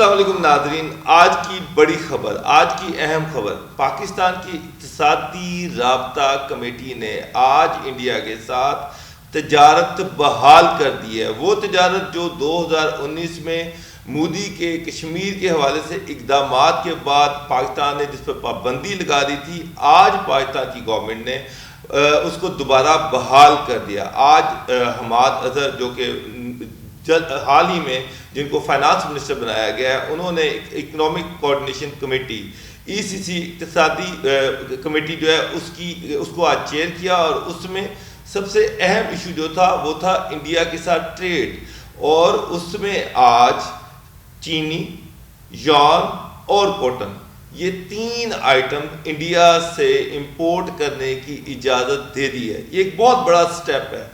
السلام علیکم ناظرین. آج کی بڑی خبر، آج کی اہم خبر، پاکستان کی اقتصادی رابطہ کمیٹی نے آج انڈیا کے ساتھ تجارت بحال کر دی ہے. وہ تجارت جو 2019 میں مودی کے کشمیر کے حوالے سے اقدامات کے بعد پاکستان نے جس پر پابندی لگا دی تھی، آج پاکستان کی گورنمنٹ نے اس کو دوبارہ بحال کر دیا. آج حماد اظہر جو کہ حال ہی میں جن کو فائنانس منسٹر بنایا گیا ہے، انہوں نے اکنامک کوآرڈینیشن کمیٹی ECC اقتصادی کمیٹی جو ہے اس کو آج چیئر کیا، اور اس میں سب سے اہم ایشو جو تھا وہ تھا انڈیا کے ساتھ ٹریڈ. اور اس میں آج چینی، یارن اور کوٹن، یہ 3 آئٹم انڈیا سے امپورٹ کرنے کی اجازت دے دی ہے. یہ ایک بہت بڑا سٹیپ ہے.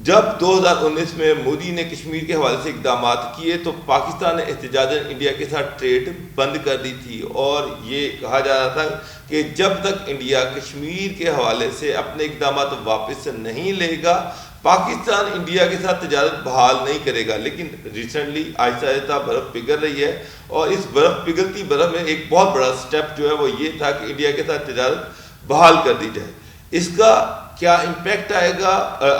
جب 2019 میں مودی نے کشمیر کے حوالے سے اقدامات کیے تو پاکستان نے احتجاجاً انڈیا کے ساتھ ٹریڈ بند کر دی تھی، اور یہ کہا جا رہا تھا کہ جب تک انڈیا کشمیر کے حوالے سے اپنے اقدامات واپس نہیں لے گا، پاکستان انڈیا کے ساتھ تجارت بحال نہیں کرے گا. لیکن ریسنٹلی آہستہ آہستہ برف پگھل رہی ہے، اور اس پگھلتی برف میں ایک بہت بڑا سٹیپ جو ہے وہ یہ تھا کہ انڈیا کے ساتھ تجارت بحال کر دی جائے. اس کا کیا امپیکٹ آئے گا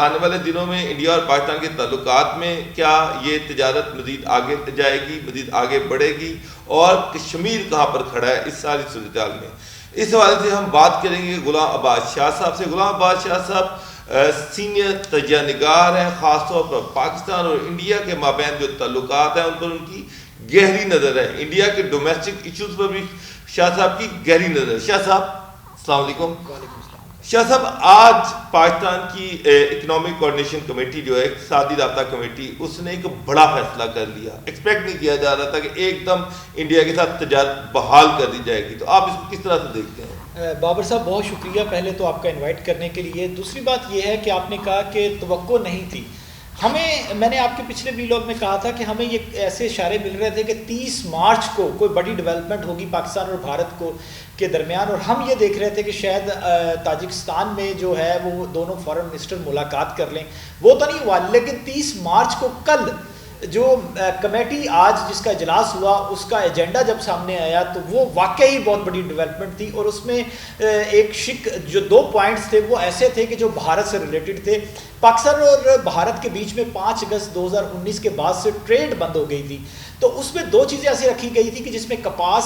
آنے والے دنوں میں انڈیا اور پاکستان کے تعلقات میں؟ کیا یہ تجارت مزید آگے جائے گی، مزید آگے بڑھے گی، اور کشمیر کہاں پر کھڑا ہے اس ساری صورتحال میں؟ اس حوالے سے ہم بات کریں گے غلام عباس شاہ صاحب سے. غلام عباس شاہ صاحب سینئر تجزیہ نگار ہیں، خاص طور پر پاکستان اور انڈیا کے مابین جو تعلقات ہیں ان پر ان کی گہری نظر ہے. انڈیا کے ڈومیسٹک ایشوز پر بھی شاہ صاحب کی گہری نظر ہے. شاہ صاحب السلام علیکم. شاہ صاحب، آج پاکستان کی اکنامک کوآرڈینیشن کمیٹی جو ہے اقتصادی رابطہ کمیٹی، اس نے ایک بڑا فیصلہ کر لیا. ایکسپیکٹ نہیں کیا جا رہا تھا کہ ایک دم انڈیا کے ساتھ تجارت بحال کر دی جائے گی. تو آپ اس کو کس طرح سے دیکھتے ہیں؟ بابر صاحب بہت شکریہ پہلے تو آپ کا انوائٹ کرنے کے لیے. دوسری بات یہ ہے کہ آپ نے کہا کہ توقع نہیں تھی میں نے آپ کے پچھلے ویلاگ میں کہا تھا کہ ہمیں یہ ایسے اشارے مل رہے تھے کہ 30 مارچ کو کوئی بڑی ڈیولپمنٹ ہوگی پاکستان اور بھارت کے درمیان، اور ہم یہ دیکھ رہے تھے کہ شاید تاجکستان میں جو ہے وہ دونوں فارن منسٹر ملاقات کر لیں. وہ تو نہیں ہوا، لیکن 30 مارچ کو کل جو کمیٹی آج جس کا اجلاس ہوا اس کا ایجنڈا جب سامنے آیا تو وہ واقعی بہت بڑی ڈیولپمنٹ تھی. اور اس میں ایک جو 2 پوائنٹس تھے وہ ایسے تھے کہ جو بھارت سے ریلیٹڈ تھے. پاکستان اور بھارت کے بیچ میں 5 اگست 2019 کے بعد سے ٹریڈ بند ہو گئی تھی. تو اس میں 2 چیزیں ایسی رکھی گئی تھی کہ جس میں کپاس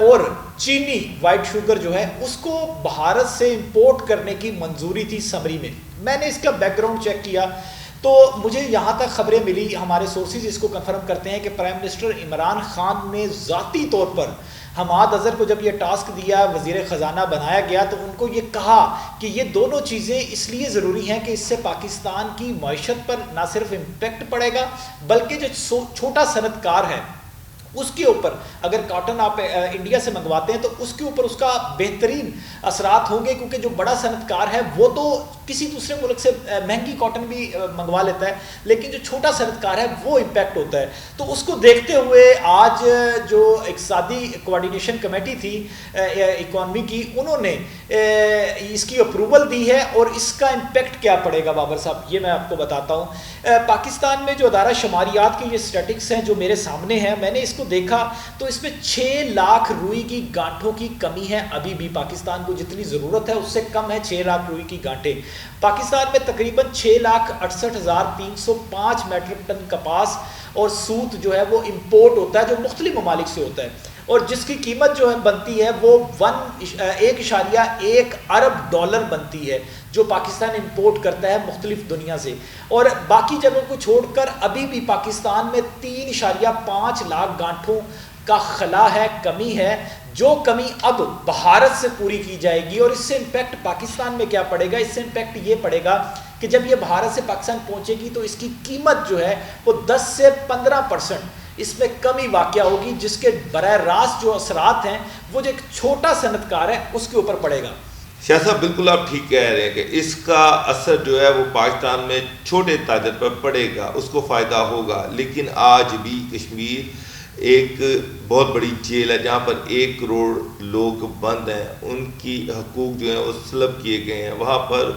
اور چینی وائٹ شوگر جو ہے اس کو بھارت سے امپورٹ کرنے کی منظوری تھی. سمری میں نے اس کا بیک گراؤنڈ چیک کیا تو مجھے یہاں تک خبریں ملی، ہمارے سورسز اس کو کنفرم کرتے ہیں کہ پرائم منسٹر عمران خان نے ذاتی طور پر حماد اظہر کو جب یہ ٹاسک دیا، وزیر خزانہ بنایا گیا، تو ان کو یہ کہا کہ یہ دونوں چیزیں اس لیے ضروری ہیں کہ اس سے پاکستان کی معیشت پر نہ صرف امپیکٹ پڑے گا بلکہ جو چھوٹا صنعت کار ہے اس کے اوپر، اگر کاٹن آپ انڈیا سے منگواتے ہیں تو اس کے اوپر اس کا بہترین اثرات ہوں گے، کیونکہ جو بڑا صنعت کار ہے وہ تو کسی دوسرے ملک سے مہنگی کاٹن بھی منگوا لیتا ہے، لیکن جو چھوٹا صنعت کار ہے وہ امپیکٹ ہوتا ہے. تو اس کو دیکھتے ہوئے آج جو اقتصادی کوآرڈینیشن کمیٹی تھی اکانومی کی، انہوں نے اس کی اپروول دی ہے. اور اس کا امپیکٹ کیا پڑے گا بابر صاحب یہ میں آپ کو بتاتا ہوں. پاکستان میں جو ادارہ شماریات کے یہ اسٹیٹکس ہیں جو میرے سامنے ہیں، میں نے اس کو دیکھا تو اس میں 6 لاکھ روئی کی گانٹھوں کی کمی ہے. ابھی بھی پاکستان کو جتنی ضرورت ہے اس سے کم ہے 6 لاکھ روئی کی گانٹھیں. پاکستان میں تقریباً 6,68,305 میٹرک ٹن کپاس اور سوت جو ہے وہ امپورٹ ہوتا ہے جو مختلف ممالک سے ہوتا ہے، اور جس کی قیمت جو ہے بنتی ہے وہ 1.1 ارب ڈالر بنتی ہے جو پاکستان امپورٹ کرتا ہے مختلف دنیا سے. اور باقی جگہوں کو چھوڑ کر ابھی بھی پاکستان میں 3.5 لاکھ گانٹھوں کا خلا ہے، کمی ہے، جو کمی اب بھارت سے پوری کی جائے گی. اور اس سے امپیکٹ پاکستان میں کیا پڑے گا؟ اس سے امپیکٹ یہ پڑے گا کہ جب یہ بھارت سے پاکستان پہنچے گی تو اس کی قیمت جو ہے وہ 10 سے 15% اس میں کمی واقع ہوگی، جس کے براہ راست جو اثرات ہیں وہ جو ایک چھوٹا صنعت کار ہے اس کے اوپر پڑے گا. شاہ صاحب بالکل آپ ٹھیک کہہ رہے ہیں کہ اس کا اثر جو ہے وہ پاکستان میں چھوٹے تاجر پر پڑے گا، اس کو فائدہ ہوگا. لیکن آج بھی کشمیر ایک بہت بڑی جیل ہے جہاں پر 1 کروڑ لوگ بند ہیں، ان کی حقوق جو ہیں وہ سلب کیے گئے ہیں، وہاں پر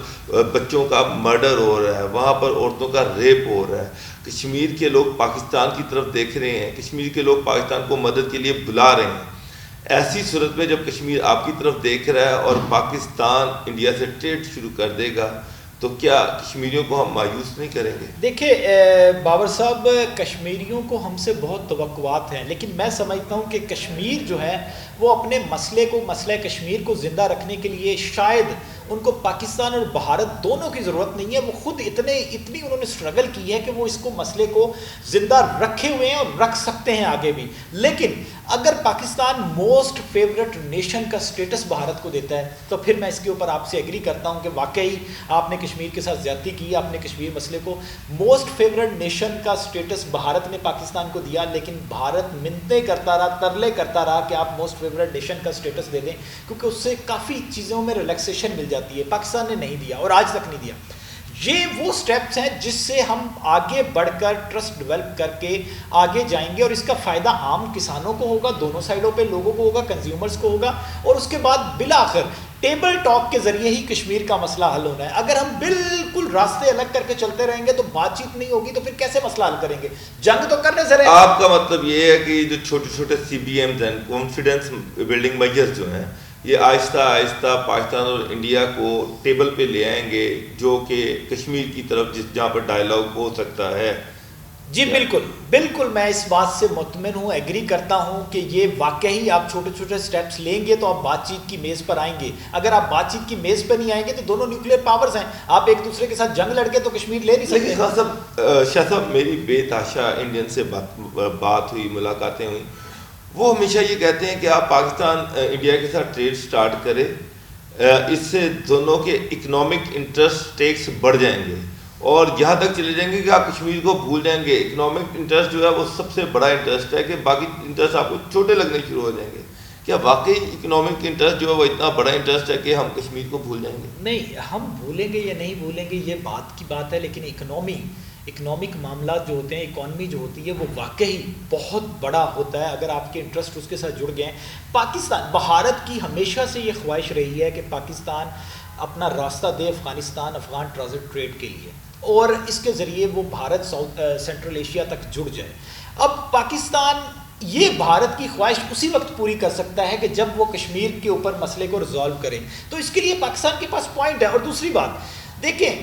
بچوں کا مرڈر ہو رہا ہے، وہاں پر عورتوں کا ریپ ہو رہا ہے. کشمیر کے لوگ پاکستان کی طرف دیکھ رہے ہیں، کشمیر کے لوگ پاکستان کو مدد کے لیے بلا رہے ہیں. ایسی صورت میں جب کشمیر آپ کی طرف دیکھ رہا ہے اور پاکستان انڈیا سے ٹریڈ شروع کر دے گا تو کیا کشمیریوں کو ہم مایوس نہیں کریں گے؟ دیکھیں بابر صاحب، کشمیریوں کو ہم سے بہت توقعات ہیں، لیکن میں سمجھتا ہوں کہ کشمیر جو ہے وہ اپنے مسئلہ کشمیر کو زندہ رکھنے کے لیے شاید ان کو پاکستان اور بھارت دونوں کی ضرورت نہیں ہے. وہ خود اتنی انہوں نے سٹرگل کی ہے کہ وہ اس کو مسئلے کو زندہ رکھے ہوئے ہیں اور رکھ سکتے ہیں آگے بھی. لیکن اگر پاکستان موسٹ فیورٹ نیشن کا سٹیٹس بھارت کو دیتا ہے تو پھر میں اس کے اوپر آپ سے ایگری کرتا ہوں کہ واقعی آپ نے کشمیر کے ساتھ زیادتی کی. آپ نے کشمیر مسئلے کو موسٹ فیورٹ نیشن کا سٹیٹس بھارت نے پاکستان کو دیا، لیکن بھارت منتیں کرتا رہا، ترلے کرتا رہا کہ آپ موسٹ فیورٹ نیشن کا سٹیٹس دے دیں، کیونکہ اس سے کافی چیزوں میں ریلیکسیشن مل جاتی ہے. پاکستان نے نہیں دیا اور آج تک نہیں دیا. یہ وہ سٹیپس ہیں جس سے ہم آگے بڑھ کر ٹرسٹ ڈیولپ کر کے آگے جائیں گے، اور اس کا فائدہ عام کسانوں کو ہوگا، دونوں سائڈوں پہ لوگوں کو ہوگا، کنزیومرز کو ہوگا، اور اس کے بعد بالآخر ٹیبل ٹاک کے ذریعے ہی کشمیر کا مسئلہ حل ہونا ہے. اگر ہم بالکل راستے الگ کر کے چلتے رہیں گے تو بات چیت نہیں ہوگی، تو پھر کیسے مسئلہ حل کریں گے؟ جنگ تو کرنے سے رہے. آپ کا مطلب یہ ہے کہ جو چھوٹے چھوٹے CBMs ہیں، کانفیڈنس بلڈنگ میجرز جو ہیں، یہ آہستہ آہستہ پاکستان اور انڈیا کو ٹیبل پہ لے آئیں گے، جو کہ کشمیر کی طرف جہاں پر ڈائیلاگ ہو سکتا ہے. جی بالکل میں اس بات سے مطمئن ہوں، ایگری کرتا ہوں کہ یہ واقعی آپ چھوٹے چھوٹے سٹیپس لیں گے تو آپ بات چیت کی میز پر آئیں گے. اگر آپ بات چیت کی میز پہ نہیں آئیں گے تو دونوں نیوکلیر پاورز ہیں، آپ ایک دوسرے کے ساتھ جنگ لڑ کے تو کشمیر لے نہیں سکتے. لیکن شاہ صاحب میری بے تحاشا انڈین سے بات ہوئی، ملاقاتیں ہوئیں، وہ ہمیشہ یہ کہتے ہیں کہ آپ پاکستان انڈیا کے ساتھ ٹریڈ سٹارٹ کرے، اس سے دونوں کے اکنامک انٹرسٹ ٹیکس بڑھ جائیں گے اور یہاں تک چلے جائیں گے کہ آپ کشمیر کو بھول جائیں گے. اکنامک انٹرسٹ جو ہے وہ سب سے بڑا انٹرسٹ ہے، کہ باقی انٹرسٹ آپ کو چھوٹے لگنے شروع ہو جائیں گے. کیا واقعی اکنامک انٹرسٹ جو ہے وہ اتنا بڑا انٹرسٹ ہے کہ ہم کشمیر کو بھول جائیں گے؟ نہیں، ہم بھولیں گے یا نہیں بھولیں گے یہ بات کی بات ہے، لیکن اکنامک معاملات جو ہوتے ہیں، اکانومی جو ہوتی ہے وہ واقعی بہت بڑا ہوتا ہے اگر آپ کے انٹرسٹ اس کے ساتھ جڑ گئے ہیں. بھارت کی ہمیشہ سے یہ خواہش رہی ہے کہ پاکستان اپنا راستہ دے افغان ٹرانزٹ ٹریڈ کے لیے، اور اس کے ذریعے وہ بھارت سینٹرل ایشیا تک جڑ جائے. اب پاکستان یہ بھارت کی خواہش اسی وقت پوری کر سکتا ہے کہ جب وہ کشمیر کے اوپر مسئلے کو ریزالو کرے، تو اس کے لیے پاکستان کے پاس پوائنٹ ہے. اور دوسری بات دیکھیں،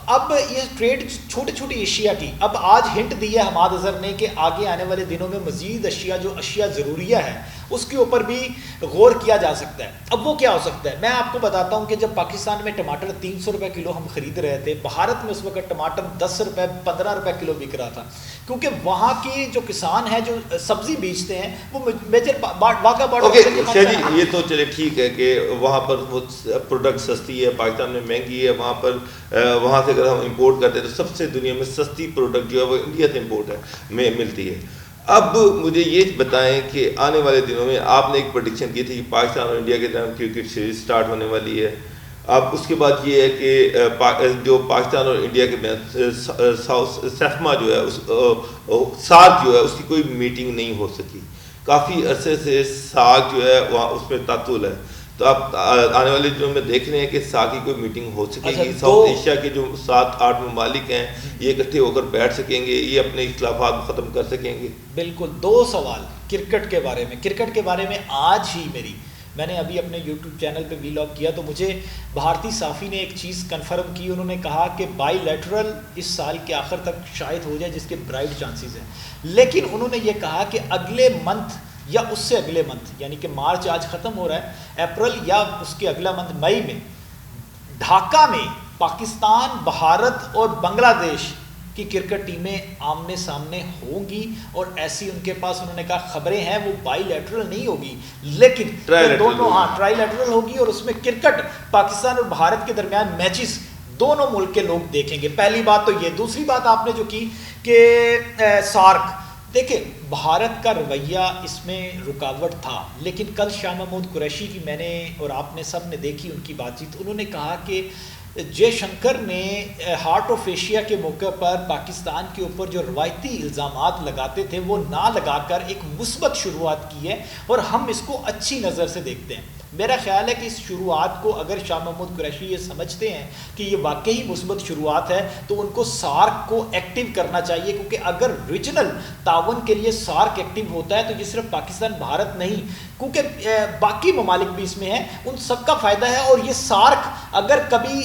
اب یہ ٹریڈ چھوٹی چھوٹی اشیاء کی، اب آج ہنٹ دی ہے حماد اظہر نے کہ آگے آنے والے دنوں میں مزید اشیاء ضروریہ ہیں اس کے اوپر بھی غور کیا جا سکتا ہے. اب وہ کیا ہو سکتا ہے؟ میں آپ کو بتاتا ہوں کہ جب پاکستان میں ٹماٹر 300 روپے کلو ہم خرید رہے تھے، بھارت میں اس وقت ٹماٹر 10 روپے 15 روپے کلو بک رہا تھا، کیونکہ وہاں کی جو کسان ہیں جو سبزی بیچتے ہیں وہ میجر واقع جی یہ تو چلے ٹھیک ہے کہ وہاں پر وہ پروڈکٹ سستی ہے، پاکستان میں مہنگی ہے، وہاں سے اگر ہم امپورٹ کرتے ہیں تو سب سے دنیا میں سستی پروڈکٹ جو ہے وہ انڈیا سے امپورٹ میں ملتی ہے. اب مجھے یہ بتائیں کہ آنے والے دنوں میں آپ نے ایک پریڈکشن کی تھی کہ پاکستان اور انڈیا کے درمیان کرکٹ سیریز سٹارٹ ہونے والی ہے. اب اس کے بعد یہ ہے کہ جو پاکستان اور انڈیا کے سیفما جو ہے ساگ جو ہے اس کی کوئی میٹنگ نہیں ہو سکی. کافی عرصے سے ساگ جو ہے وہاں اس میں تعطل ہے. تو آپ آنے والے دنوں میں دیکھ رہے ہیں کہ ساگ کی کوئی میٹنگ ہو سکے گی؟ ساؤتھ ایشیا کے جو 7-8 ممالک ہیں یہ اکٹھے ہو کر بیٹھ سکیں گے، یہ اپنے اختلافات ختم کر سکیں گے؟ بالکل. 2 سوال کرکٹ کے بارے میں آج ہی میں نے ابھی اپنے یوٹیوب چینل پہ ویلاگ کیا تو مجھے بھارتی صحافی نے ایک چیز کنفرم کی. انہوں نے کہا کہ بائی لیٹرل اس سال کے آخر تک شاید ہو جائے، جس کے برائٹ چانسز ہیں، لیکن انہوں نے یہ کہا کہ اگلے منتھ یا اس سے اگلے منتھ، یعنی کہ مارچ آج ختم ہو رہا ہے، اپریل یا اس کے اگلا منتھ مئی میں ڈھاکہ میں پاکستان، بھارت اور بنگلہ دیش کی کرکٹ ٹیمیں آمنے سامنے ہوں گی. اور ایسی ان کے پاس انہوں نے کہا خبریں ہیں، وہ بائی لیٹرل نہیں ہوگی لیکن دونوں ٹرائی لیٹرل ہوگی، اور اس میں کرکٹ پاکستان اور بھارت کے درمیان میچز دونوں ملک کے لوگ دیکھیں گے. پہلی بات تو یہ. دوسری بات آپ نے جو کی کہ دیکھیں بھارت کا رویہ اس میں رکاوٹ تھا، لیکن کل شاہ محمود قریشی کی میں نے اور آپ نے سب نے دیکھی ان کی بات چیت، انہوں نے کہا کہ جے شنکر نے ہارٹ آف ایشیا کے موقع پر پاکستان کے اوپر جو روایتی الزامات لگاتے تھے وہ نہ لگا کر ایک مثبت شروعات کی ہے، اور ہم اس کو اچھی نظر سے دیکھتے ہیں۔ میرا خیال ہے کہ اس شروعات کو اگر شاہ محمود قریشی یہ سمجھتے ہیں کہ یہ واقعی مثبت شروعات ہے تو ان کو سارک کو ایکٹیو کرنا چاہیے، کیونکہ اگر ریجنل تعاون کے لیے سارک ایکٹیو ہوتا ہے تو یہ صرف پاکستان بھارت نہیں، کیونکہ باقی ممالک بھی اس میں ہیں، ان سب کا فائدہ ہے۔ اور یہ سارک اگر کبھی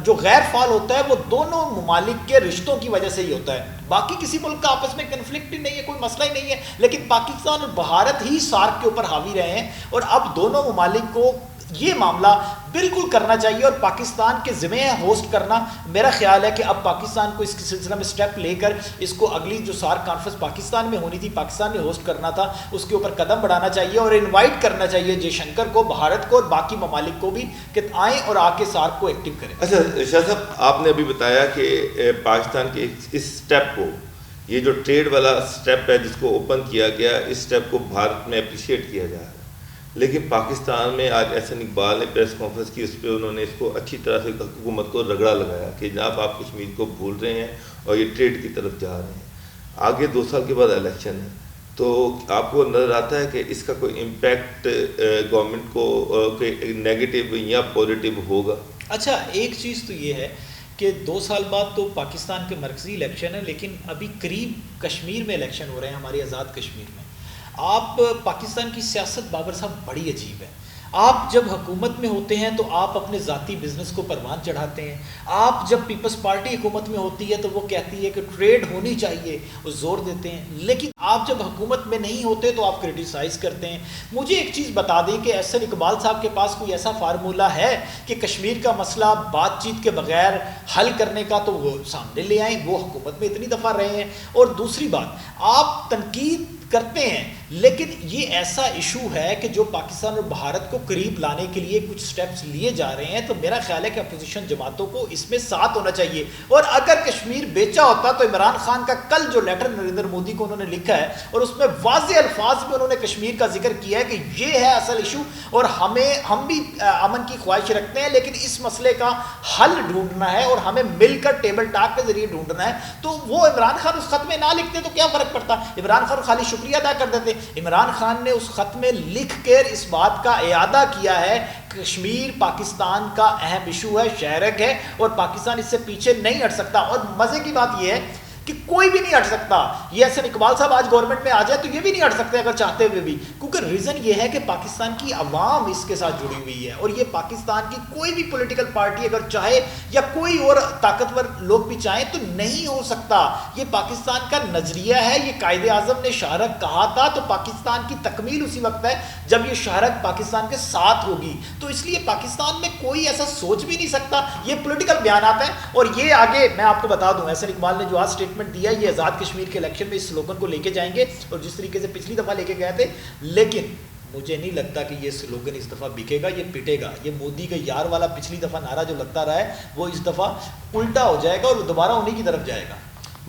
جو غیر فعال ہوتا ہے وہ دونوں ممالک کے رشتوں کی وجہ سے ہی ہوتا ہے، باقی کسی ملک کا آپس میں کنفلکٹ ہی نہیں ہے، کوئی مسئلہ ہی نہیں ہے، لیکن پاکستان اور بھارت ہی سارک کے اوپر حاوی رہے ہیں، اور اب دونوں ممالک کو یہ معاملہ بالکل کرنا چاہیے اور پاکستان کے ذمہ ہے ہوسٹ کرنا۔ میرا خیال ہے کہ اب پاکستان کو اس کے سلسلہ میں سٹیپ لے کر اس کو اگلی جو سارک کانفرنس پاکستان میں ہونی تھی، پاکستان میں ہوسٹ کرنا تھا، اس کے اوپر قدم بڑھانا چاہیے اور انوائٹ کرنا چاہیے جے شنکر کو، بھارت کو اور باقی ممالک کو بھی کہ آئیں اور آ کے سارک کو ایکٹیو کریں۔ اچھا شاہ صاحب، آپ نے ابھی بتایا کہ پاکستان کے اس سٹیپ کو، یہ جو ٹریڈ والا سٹیپ ہے جس کو اوپن کیا گیا، اس سٹیپ کو بھارت میں اپریشیٹ کیا جا رہا ہے، لیکن پاکستان میں آج احسن اقبال نے پریس کانفرنس کی، اس پہ انہوں نے اس کو اچھی طرح سے حکومت کو رگڑا لگایا کہ جناب آپ کشمیر کو بھول رہے ہیں اور یہ ٹریڈ کی طرف جا رہے ہیں، آگے 2 سال کے بعد الیکشن ہے، تو آپ کو نظر آتا ہے کہ اس کا کوئی امپیکٹ گورنمنٹ کو نیگیٹو یا پازیٹیو ہوگا؟ اچھا، ایک چیز تو یہ ہے کہ 2 سال بعد تو پاکستان کے مرکزی الیکشن ہے، لیکن ابھی قریب کشمیر میں الیکشن ہو رہے ہیں، ہماری آزاد کشمیر میں۔ آپ پاکستان کی سیاست بابر صاحب بڑی عجیب ہے، آپ جب حکومت میں ہوتے ہیں تو آپ اپنے ذاتی بزنس کو پروان چڑھاتے ہیں، آپ جب پیپلز پارٹی حکومت میں ہوتی ہے تو وہ کہتی ہے کہ ٹریڈ ہونی چاہیے، وہ زور دیتے ہیں، لیکن آپ جب حکومت میں نہیں ہوتے تو آپ کرٹیسائز کرتے ہیں۔ مجھے ایک چیز بتا دیں کہ احسن اقبال صاحب کے پاس کوئی ایسا فارمولہ ہے کہ کشمیر کا مسئلہ بات چیت کے بغیر حل کرنے کا، تو وہ سامنے لے آئیں، وہ حکومت میں اتنی دفعہ رہے ہیں۔ اور دوسری بات، آپ تنقید کرتے ہیں لیکن یہ ایسا ایشو ہے کہ جو پاکستان اور بھارت کو قریب لانے کے لیے کچھ سٹیپس لیے جا رہے ہیں، تو میرا خیال ہے کہ اپوزیشن جماعتوں کو اس میں ساتھ ہونا چاہیے۔ اور اگر کشمیر بیچا ہوتا تو عمران خان کا کل جو لیٹر نریندر مودی کو انہوں نے لکھا ہے اور اس میں واضح الفاظ میں انہوں نے کشمیر کا ذکر کیا ہے کہ یہ ہے اصل ایشو، اور ہم بھی امن کی خواہش رکھتے ہیں لیکن اس مسئلے کا حل ڈھونڈنا ہے اور ہمیں مل کر ٹیبل ٹاک کے ذریعے ڈھونڈنا ہے۔ تو وہ عمران خان اس خط میں نہ لکھتے تو کیا فرق پڑتا، عمران خان خالی شکریہ ادا کر دیتے۔ عمران خان نے اس خط میں لکھ کر اس بات کا اعادہ کیا ہے کشمیر پاکستان کا اہم ایشو ہے، شہرک ہے، اور پاکستان اس سے پیچھے نہیں ہٹ سکتا۔ اور مزے کی بات یہ ہے کہ کوئی بھی نہیں ہٹ سکتا، یہ احسن اقبال صاحب آج گورنمنٹ میں آ جائے تو یہ بھی نہیں ہٹ سکتے اگر چاہتے ہوئے بھی، کیونکہ ریزن یہ ہے کہ پاکستان کی عوام اس کے ساتھ جڑی ہوئی ہے، اور یہ پاکستان کی کوئی بھی پولیٹیکل پارٹی اگر چاہے یا کوئی اور طاقتور لوگ بھی چاہیں تو نہیں ہو سکتا۔ یہ پاکستان کا نظریہ ہے، یہ قائد اعظم نے شہرک کہا تھا، تو پاکستان کی تکمیل اسی وقت ہے جب یہ شہرک پاکستان کے ساتھ ہوگی، تو اس لیے پاکستان میں کوئی ایسا سوچ بھی نہیں سکتا۔ یہ پولیٹیکل بیانات ہیں، اور یہ آگے میں آپ کو بتا دوں احسن اقبال نے جو آج اسٹیٹمنٹ دیا، یہ آزاد کشمیر کے الیکشن میں اس سلوگن کو لے کے جائیں گے، اور جس طریقے سے پچھلی دفعہ لے کے گئے تھے، لیکن مجھے نہیں لگتا کہ یہ سلوگن اس دفعہ بکے گا، یہ پٹے گا۔ یہ مودی کا یار والا پچھلی دفعہ نعرہ جو لگتا رہا ہے وہ اس دفعہ الٹا ہو جائے گا اور وہ دوبارہ انہی کی طرف جائے گا۔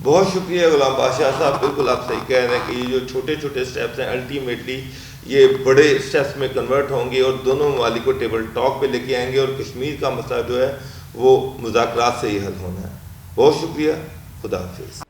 بہت شکریہ غلام بادشاہ صاحب، بالکل آپ صحیح کہہ رہے ہیں کہ یہ جو چھوٹے چھوٹے سٹیپس ہیں الٹیمیٹلی یہ بڑے سٹیپس میں کنورٹ ہوں گے اور دونوں ممالک کو ٹیبل ٹاک پہ لے کے آئیں گے، اور کشمیر کا مسئلہ جو ہے وہ مذاکرات سے ہی حل ہونا ہے۔ بہت شکریہ، خدا حافظ۔